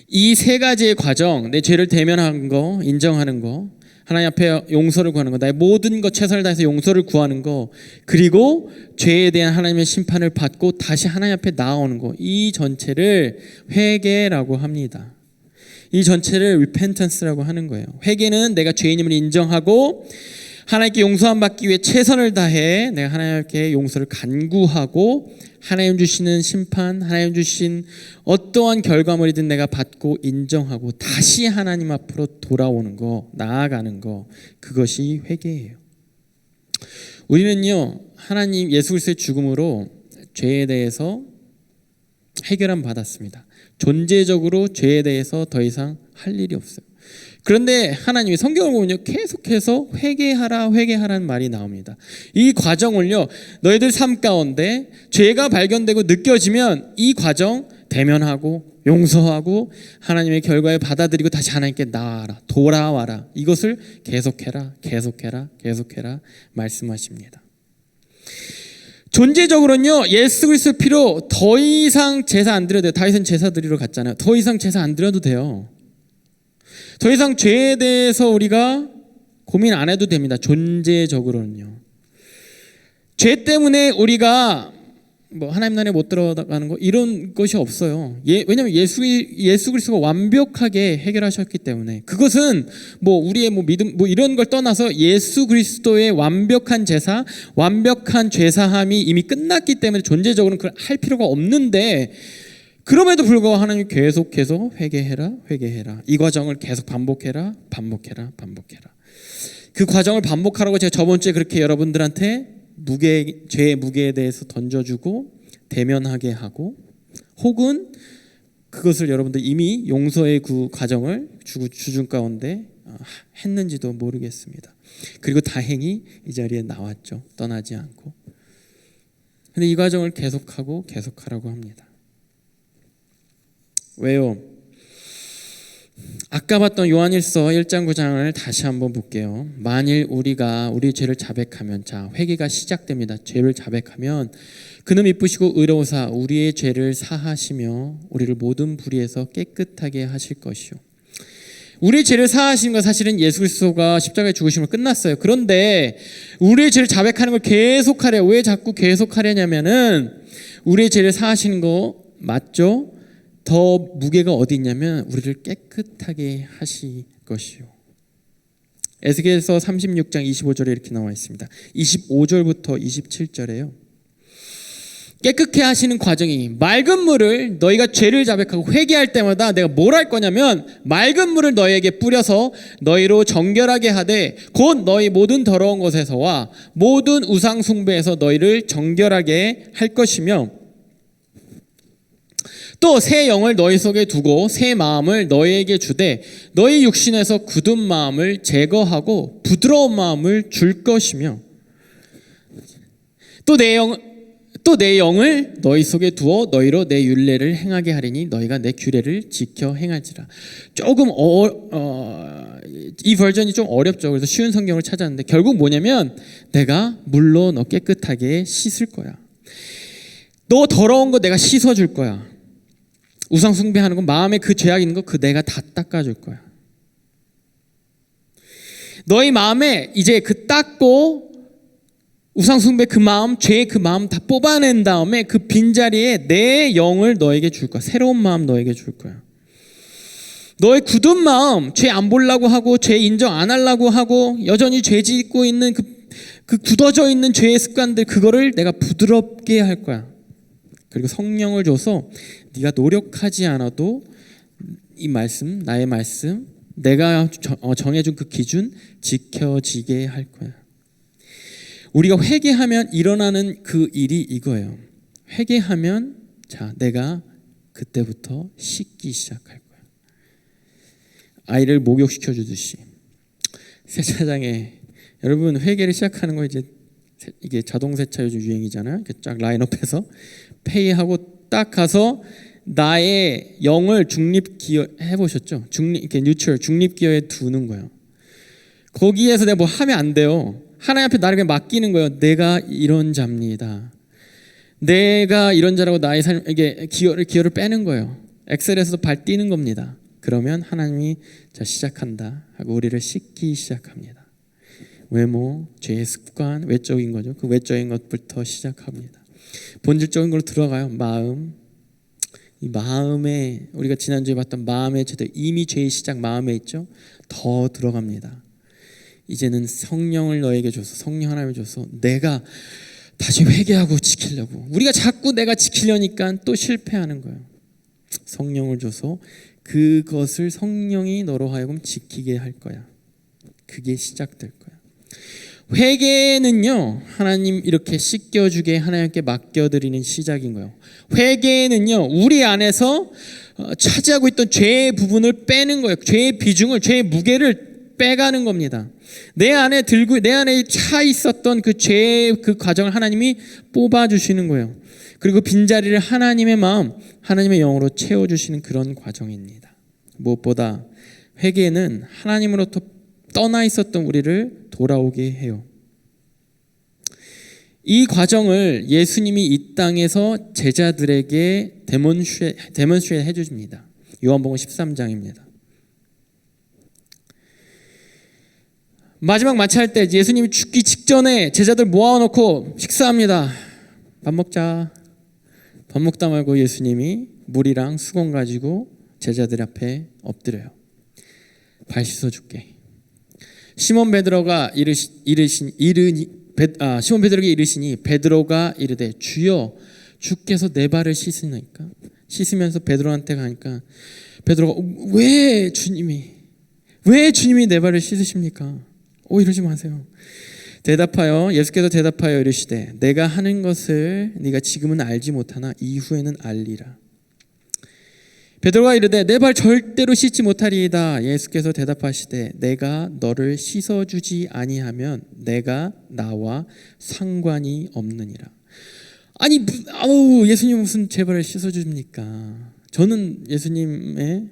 Speaker 1: 이 세 가지의 과정, 내 죄를 대면하는 거, 인정하는 거, 하나님 앞에 용서를 구하는 거, 나의 모든 것 최선을 다해서 용서를 구하는 거, 그리고 죄에 대한 하나님의 심판을 받고 다시 하나님 앞에 나아오는 거, 이 전체를 회개라고 합니다. 이 전체를 repentance라고 하는 거예요. 회개는 내가 죄인임을 인정하고 하나님께 용서함 받기 위해 최선을 다해 내가 하나님께 용서를 간구하고 하나님 주시는 심판, 하나님 주신 어떠한 결과물이든 내가 받고 인정하고 다시 하나님 앞으로 돌아오는 거, 나아가는 거, 그것이 회개예요. 우리는요, 하나님 예수 그리스도의 죽음으로 죄에 대해서 해결함 받았습니다. 존재적으로 죄에 대해서 더 이상 할 일이 없어요. 그런데 하나님이 성경을 보면요, 계속해서 회개하라는 말이 나옵니다. 이 과정을요, 너희들 삶 가운데 죄가 발견되고 느껴지면 이 과정 대면하고 용서하고 하나님의 결과에 받아들이고 다시 하나님께 나아라, 돌아와라. 이것을 계속해라 말씀하십니다. 존재적으로는요, 예수 그리스도 피로 더 이상 제사 안 드려도 돼요. 다윗은 제사 드리러 갔잖아요. 더 이상 제사 안 드려도 돼요. 더 이상 죄에 대해서 우리가 고민 안 해도 됩니다. 존재적으로는요. 죄 때문에 우리가 하나님 나라에 못 들어가는 거 이런 것이 없어요. 왜냐하면 예수 그리스도가 완벽하게 해결하셨기 때문에. 그것은 우리의 믿음 이런 걸 떠나서 예수 그리스도의 완벽한 제사, 완벽한 죄사함이 이미 끝났기 때문에 존재적으로는 그걸 할 필요가 없는데, 그럼에도 불구하고 하나님이 계속해서 회개해라. 이 과정을 계속 반복해라. 그 과정을 반복하라고 제가 저번 주에 그렇게 여러분들한테 죄의 무게에 대해서 던져주고 대면하게 하고, 혹은 그것을 여러분들 이미 용서의 그 과정을 주중 가운데 했는지도 모르겠습니다. 그리고 다행히 이 자리에 나왔죠. 떠나지 않고. 근데 이 과정을 계속하라고 합니다. 왜요? 아까 봤던 요한일서 1장 9장을 다시 한번 볼게요. 만일 우리가 우리 죄를 자백하면, 자, 회개가 시작됩니다. 죄를 자백하면 그는 미쁘시고 의로우사 우리의 죄를 사하시며 우리를 모든 불의에서 깨끗하게 하실 것이요. 우리의 죄를 사하시는 건 사실은 예수 그리스도가 십자가에 죽으심으로 끝났어요. 그런데 우리의 죄를 자백하는 걸 계속하래요. 왜 자꾸 계속하려냐면은 우리의 죄를 사하시는 거 맞죠? 더 무게가 어디 있냐면 우리를 깨끗하게 하실 것이요. 에스겔서 36장 25절에 이렇게 나와 있습니다. 25절부터 27절에요. 깨끗게 하시는 과정이, 맑은 물을 너희가 죄를 자백하고 회개할 때마다 내가 뭘 할 거냐면 맑은 물을 너희에게 뿌려서 너희로 정결하게 하되 곧 너희 모든 더러운 것에서와 모든 우상 숭배에서 너희를 정결하게 할 것이며, 또 새 영을 너희 속에 두고 새 마음을 너희에게 주되 너희 육신에서 굳은 마음을 제거하고 부드러운 마음을 줄 것이며, 또 내 영을 너희 속에 두어 너희로 내 율례를 행하게 하리니 너희가 내 규례를 지켜 행할지라. 조금 이 버전이 좀 어렵죠. 그래서 쉬운 성경을 찾았는데 결국 뭐냐면 내가 물로 너 깨끗하게 씻을 거야. 너 더러운 거 내가 씻어줄 거야. 우상 숭배하는 거, 마음에 그 죄악 있는 거 그 내가 다 닦아줄 거야. 너희 마음에 이제 그 닦고 우상 숭배 그 마음, 죄의 그 마음 다 뽑아낸 다음에 그 빈자리에 내 영을 너에게 줄 거야. 새로운 마음 너에게 줄 거야. 너의 굳은 마음, 죄 안 보려고 하고 죄 인정 안 하려고 하고 여전히 죄 짓고 있는 그 굳어져 있는 죄의 습관들, 그거를 내가 부드럽게 할 거야. 그리고 성령을 줘서 네가 노력하지 않아도 이 말씀, 나의 말씀, 내가 정해준 그 기준 지켜지게 할 거야. 우리가 회개하면 일어나는 그 일이 이거예요. 회개하면 자, 내가 그때부터 씻기 시작할 거야. 아이를 목욕시켜 주듯이. 세차장에 여러분 회개를 시작하는 거 이제 이게 자동 세차 요즘 유행이잖아요. 쫙 라인업해서 페이하고 딱 가서 나의 영을 중립 기어 해보셨죠? 이렇게 뉴트럴 중립 기어에 두는 거예요. 거기에서 내가 뭐 하면 안 돼요. 하나님 앞에 나를 그냥 맡기는 거예요. 내가 이런 자입니다. 내가 이런 자라고 나의 삶에게 기어를 빼는 거예요. 엑셀에서도 발 띄는 겁니다. 그러면 하나님이 자 시작한다 하고 우리를 씻기 시작합니다. 외모, 죄의 습관, 외적인 거죠. 그 외적인 것부터 시작합니다. 본질적인 걸로 들어가요. 마음. 이 마음에 우리가 지난주에 봤던 마음의 죄들 이미 죄의 시작 마음에 있죠. 더 들어갑니다. 이제는 성령을 너에게 줘서 성령 하나님을 줘서 내가 다시 회개하고 지키려고 우리가 자꾸 내가 지키려니까 또 실패하는 거예요. 성령을 줘서 그것을 성령이 너로 하여금 지키게 할 거야. 그게 시작될 거야. 회개는요 하나님 이렇게 씻겨주게 하나님께 맡겨드리는 시작인 거예요. 회개는요 우리 안에서 차지하고 있던 죄의 부분을 빼는 거예요. 죄의 비중을, 죄의 무게를 빼가는 겁니다. 내 안에 차 있었던 그 죄의 그 과정을 하나님이 뽑아주시는 거예요. 그리고 빈자리를 하나님의 마음, 하나님의 영으로 채워주시는 그런 과정입니다. 무엇보다 회개는 하나님으로부터 떠나 있었던 우리를 돌아오게 해요. 이 과정을 예수님이 이 땅에서 제자들에게 데몬스트레이트 해주십니다. 요한복음 13장입니다. 마지막 마차할 때 예수님이 죽기 직전에 제자들 모아놓고 식사합니다. 밥 먹자. 밥 먹다 말고 예수님이 물이랑 수건 가지고 제자들 앞에 엎드려요. 발 씻어줄게. 시몬 베드로가 시몬 베드로에게 이르시니 베드로가 이르되 주여 주께서 내 발을 씻으니까 씻으면서 베드로한테 가니까 베드로가 왜 주님이 내 발을 씻으십니까? 이러지 마세요. 예수께서 대답하여 이르시되 내가 하는 것을 네가 지금은 알지 못하나 이후에는 알리라. 베드로가 이르되 내 발 절대로 씻지 못하리이다. 예수께서 대답하시되 내가 너를 씻어주지 아니하면 내가 나와 상관이 없느니라. 아니 예수님 무슨 제 발을 씻어줍니까? 저는 예수님의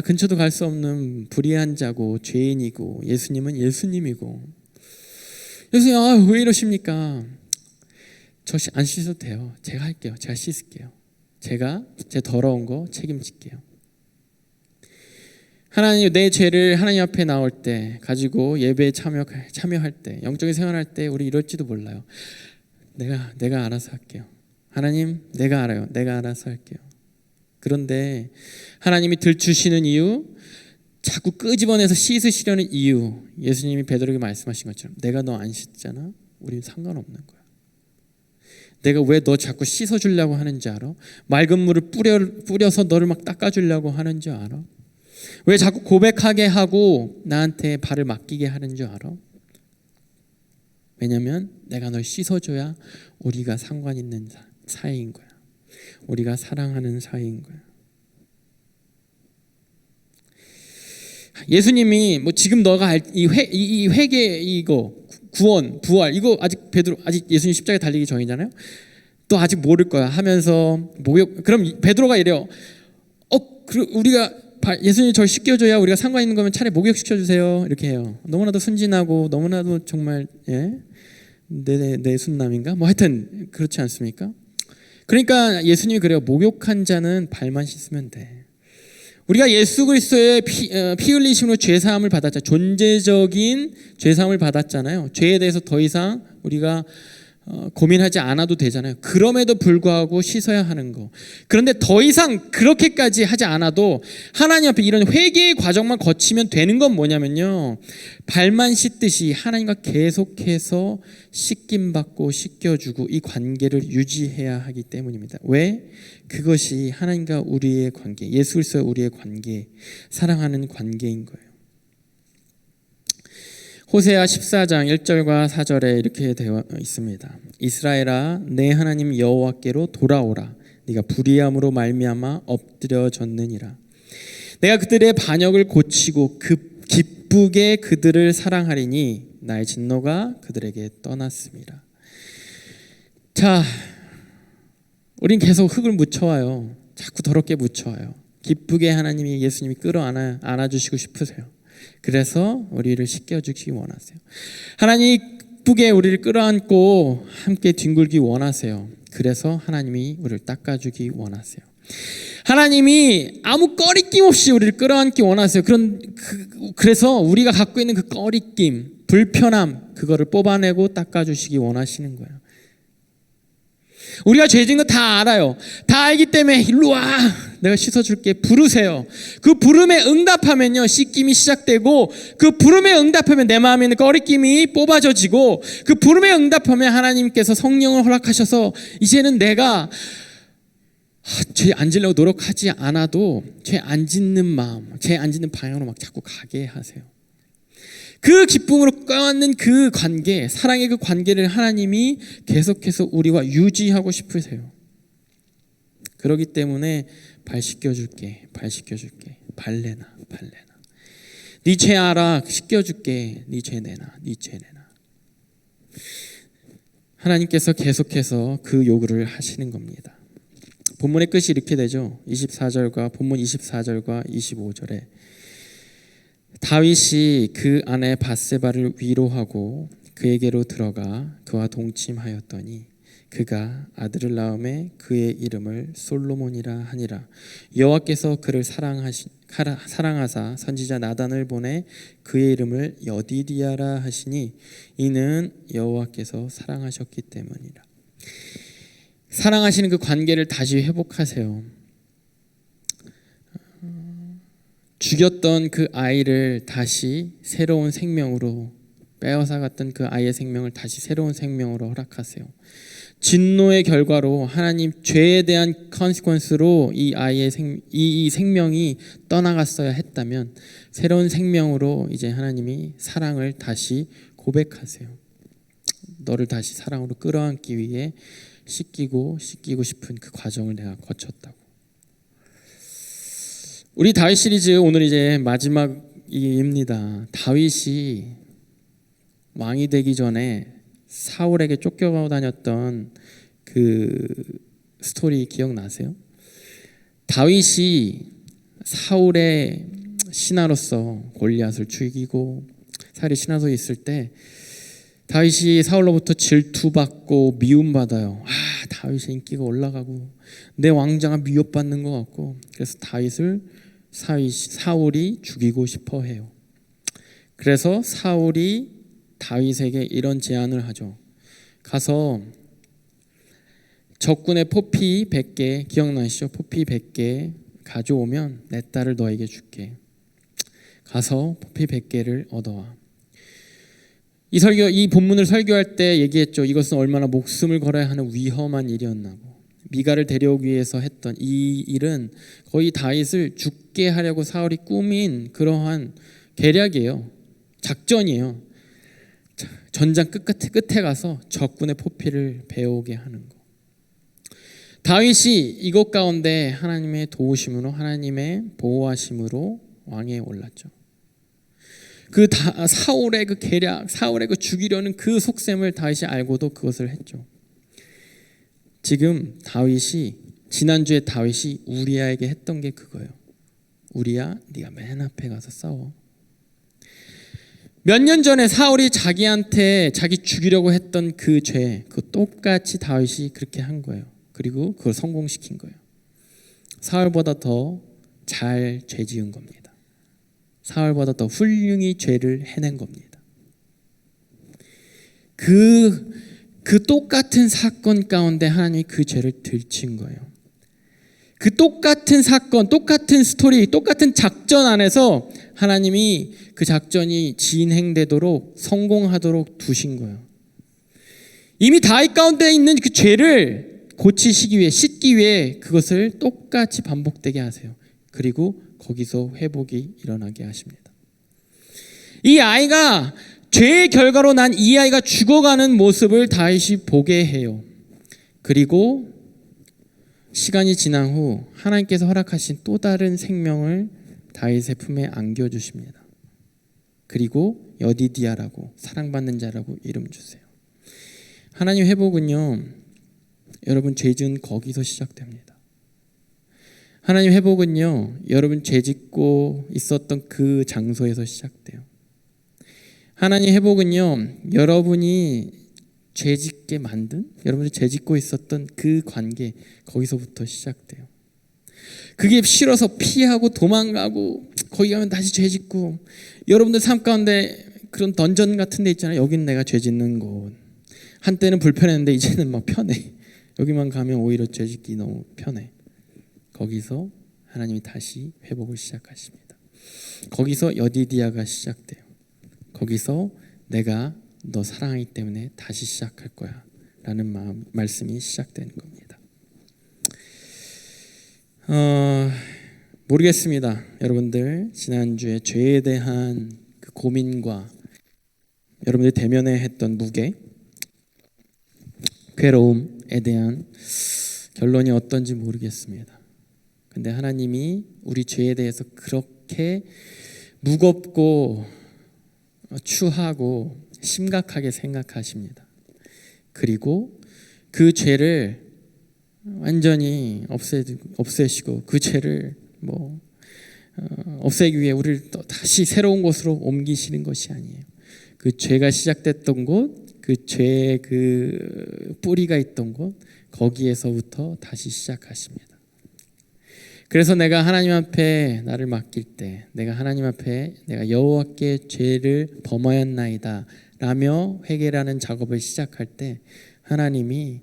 Speaker 1: 근처도 갈 수 없는 불의한 자고 죄인이고 예수님은 예수님이고 예수님 왜 이러십니까? 저 안 씻어도 돼요. 제가 할게요. 제가 씻을게요. 제가 제 더러운 거 책임질게요. 하나님 내 죄를 하나님 앞에 나올 때 가지고 예배에 참여할 때 영적인 생활할 때 우리 이럴지도 몰라요. 내가 알아서 할게요. 하나님 내가 알아요. 내가 알아서 할게요. 그런데 하나님이 들추시는 이유, 자꾸 끄집어내서 씻으시려는 이유, 예수님이 베드로에게 말씀하신 것처럼 내가 너 안 씻잖아. 우리는 상관없는 거야. 내가 왜 너 자꾸 씻어주려고 하는지 알아? 맑은 물을 뿌려서 너를 막 닦아주려고 하는지 알아? 왜 자꾸 고백하게 하고 나한테 발을 맡기게 하는 줄 알아? 왜냐하면 내가 널 씻어줘야 우리가 상관 있는 사이인 거야. 우리가 사랑하는 사이인 거야. 예수님이 지금 너가 이 회개 이거 구원 부활 이거 아직 예수님 십자가에 달리기 전이잖아요. 또 아직 모를 거야 하면서 그럼 베드로가 이래요. 우리가 예수님 절 씻겨줘야 우리가 상관 있는 거면 차라리 목욕시켜 주세요. 이렇게 해요. 너무나도 순진하고 너무나도 정말 내 순남인가? 하여튼 그렇지 않습니까? 그러니까 예수님이 그래요. 목욕한 자는 발만 씻으면 돼. 우리가 예수 그리스도의 피 흘리심으로 죄사함을 받았잖아요. 존재적인 죄사함을 받았잖아요. 죄에 대해서 더 이상 우리가 고민하지 않아도 되잖아요. 그럼에도 불구하고 씻어야 하는 거. 그런데 더 이상 그렇게까지 하지 않아도 하나님 앞에 이런 회개의 과정만 거치면 되는 건 뭐냐면요, 발만 씻듯이 하나님과 계속해서 씻김받고 씻겨주고 이 관계를 유지해야 하기 때문입니다. 왜? 그것이 하나님과 우리의 관계, 예수 그리스도와 우리의 관계, 사랑하는 관계인 거예요. 호세아 14장 1절과 4절에 이렇게 되어 있습니다. 이스라엘아, 내 하나님 여호와께로 돌아오라. 네가 불의함으로 말미암아 엎드려졌느니라. 내가 그들의 반역을 고치고 기쁘게 그들을 사랑하리니 나의 진노가 그들에게 떠났습니다. 자, 우린 계속 흙을 묻혀와요. 자꾸 더럽게 묻혀와요. 기쁘게 하나님이, 예수님이 안아주시고 싶으세요. 그래서 우리를 씻겨주기 원하세요. 하나님이 기쁘게 우리를 끌어안고 함께 뒹굴기 원하세요. 그래서 하나님이 우리를 닦아주기 원하세요. 하나님이 아무 꺼리낌 없이 우리를 끌어안기 원하세요. 그래서 우리가 갖고 있는 그 꺼리낌, 불편함, 그거를 뽑아내고 닦아주시기 원하시는 거예요. 우리가 죄 지은 거 다 알아요. 다 알기 때문에 일로 와, 내가 씻어줄게, 부르세요. 그 부름에 응답하면요, 씻김이 시작되고, 그 부름에 응답하면 내 마음에 있는 꺼리낌이 뽑아져지고, 그 부름에 응답하면 하나님께서 성령을 허락하셔서 이제는 내가 죄 안 지려고 노력하지 않아도 죄 안 짓는 마음, 죄 안 짓는 방향으로 막 자꾸 가게 하세요. 그 기쁨으로 껴안는 그 관계, 사랑의 그 관계를 하나님이 계속해서 우리와 유지하고 싶으세요. 그렇기 때문에 발 씻겨줄게, 발레나. 네 죄 알아, 씻겨줄게, 네 죄 내놔. 하나님께서 계속해서 그 요구를 하시는 겁니다. 본문의 끝이 이렇게 되죠. 본문 24절과 25절에 다윗이 그 아내 밧세바를 위로하고 그에게로 들어가 그와 동침하였더니 그가 아들을 낳음에 그의 이름을 솔로몬이라 하니라. 여호와께서 그를 사랑하사 선지자 나단을 보내 그의 이름을 여디디아라 하시니 이는 여호와께서 사랑하셨기 때문이라. 사랑하시는 그 관계를 다시 회복하세요. 죽였던 그 아이를 다시 새로운 생명으로, 빼앗아갔던 그 아이의 생명을 다시 새로운 생명으로 허락하세요. 진노의 결과로 하나님 죄에 대한 컨시퀀스로 이 아이의 이 생명이 떠나갔어야 했다면 새로운 생명으로 이제 하나님이 사랑을 다시 고백하세요. 너를 다시 사랑으로 끌어안기 위해 씻기고 싶은 그 과정을 내가 거쳤다고. 우리 다윗 시리즈 오늘 이제 마지막입니다. 다윗이 왕이 되기 전에 사울에게 쫓겨다녔던 그 스토리 기억나세요? 다윗이 사울의 신하로서 골리앗을 죽이고 사울이 신하로 있을 때 다윗이 사울로부터 질투받고 미움받아요. 다윗의 인기가 올라가고 내 왕자가 미움받는 것 같고, 그래서 사울이 죽이고 싶어 해요. 그래서 사울이 다윗에게 이런 제안을 하죠. 가서 적군의 포피 100개, 기억나시죠? 포피 100개 가져오면 내 딸을 너에게 줄게. 가서 포피 100개를 얻어와. 이 본문을 설교할 때 얘기했죠. 이것은 얼마나 목숨을 걸어야 하는 위험한 일이었나고. 미가를 데려오기 위해서 했던 이 일은 거의 다윗을 죽게 하려고 사울이 꾸민 그러한 계략이에요. 작전이에요. 전장 끝에 가서 적군의 포피를 베어오게 하는 거. 다윗이 이것 가운데 하나님의 도우심으로, 하나님의 보호하심으로 왕에 올랐죠. 사울의 그 계략, 사울의 그 죽이려는 그 속셈을 다윗이 알고도 그것을 했죠. 지금 지난주에 다윗이 우리아에게 했던 게 그거예요. 우리야, 네가 맨 앞에 가서 싸워. 몇 년 전에 사울이 자기 죽이려고 했던 그 죄, 그 똑같이 다윗이 그렇게 한 거예요. 그리고 그걸 성공시킨 거예요. 사울보다 더 잘 죄 지은 겁니다. 사울보다 더 훌륭히 죄를 해낸 겁니다. 그 그 똑같은 사건 가운데 하나님이 그 죄를 들친 거예요. 그 똑같은 사건, 똑같은 스토리, 똑같은 작전 안에서 하나님이 그 작전이 진행되도록 성공하도록 두신 거예요. 이미 다윗 가운데 있는 그 죄를 고치시기 위해, 씻기 위해 그것을 똑같이 반복되게 하세요. 그리고 거기서 회복이 일어나게 하십니다. 이 아이가 죄의 결과로 난 이 아이가 죽어가는 모습을 다윗이 보게 해요. 그리고 시간이 지난 후 하나님께서 허락하신 또 다른 생명을 다윗의 품에 안겨주십니다. 그리고 여디디아라고, 사랑받는 자라고 이름 주세요. 하나님 회복은요, 여러분 죄 지은 거기서 시작됩니다. 하나님 회복은요, 여러분 죄 짓고 있었던 그 장소에서 시작돼요. 하나님 회복은요, 여러분이 죄 짓게 만든, 여러분이 죄 짓고 있었던 그 관계, 거기서부터 시작돼요. 그게 싫어서 피하고 도망가고 거기 가면 다시 죄 짓고, 여러분들 삶 가운데 그런 던전 같은 데 있잖아요. 여긴 내가 죄 짓는 곳. 한때는 불편했는데 이제는 막 편해. 여기만 가면 오히려 죄 짓기 너무 편해. 거기서 하나님이 다시 회복을 시작하십니다. 거기서 여디디아가 시작돼요. 거기서 내가 너 사랑하기 때문에 다시 시작할 거야 라는 말씀이 시작되는 겁니다. 모르겠습니다. 여러분들 지난주에 죄에 대한 그 고민과 여러분들이 대면해 했던 무게, 괴로움에 대한 결론이 어떤지 모르겠습니다. 근데 하나님이 우리 죄에 대해서 그렇게 무겁고 추하고 심각하게 생각하십니다. 그리고 그 죄를 완전히 없애시고 그 죄를 없애기 위해 우리를 또 다시 새로운 곳으로 옮기시는 것이 아니에요. 그 죄가 시작됐던 곳, 그 죄의 그 뿌리가 있던 곳, 거기에서부터 다시 시작하십니다. 그래서 내가 하나님 앞에 나를 맡길 때, 내가 하나님 앞에 내가 여호와께 죄를 범하였나이다 라며 회개라는 작업을 시작할 때, 하나님이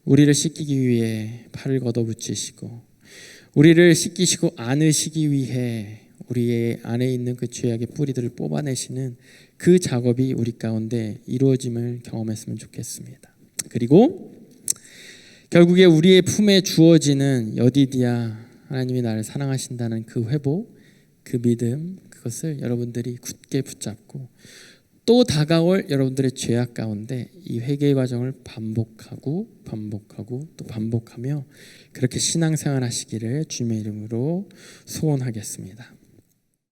Speaker 1: 우리를 씻기기 위해 팔을 걷어붙이시고 우리를 씻기시고 안으시기 위해 우리의 안에 있는 그 죄악의 뿌리들을 뽑아내시는 그 작업이 우리 가운데 이루어짐을 경험했으면 좋겠습니다. 그리고 결국에 우리의 품에 주어지는 여디디아, 하나님이 나를 사랑하신다는 그 회복, 그 믿음, 그것을 여러분들이 굳게 붙잡고 또 다가올 여러분들의 죄악 가운데 이 회개의 과정을 반복하고 또 반복하며 그렇게 신앙생활 하시기를 주님의 이름으로 소원하겠습니다.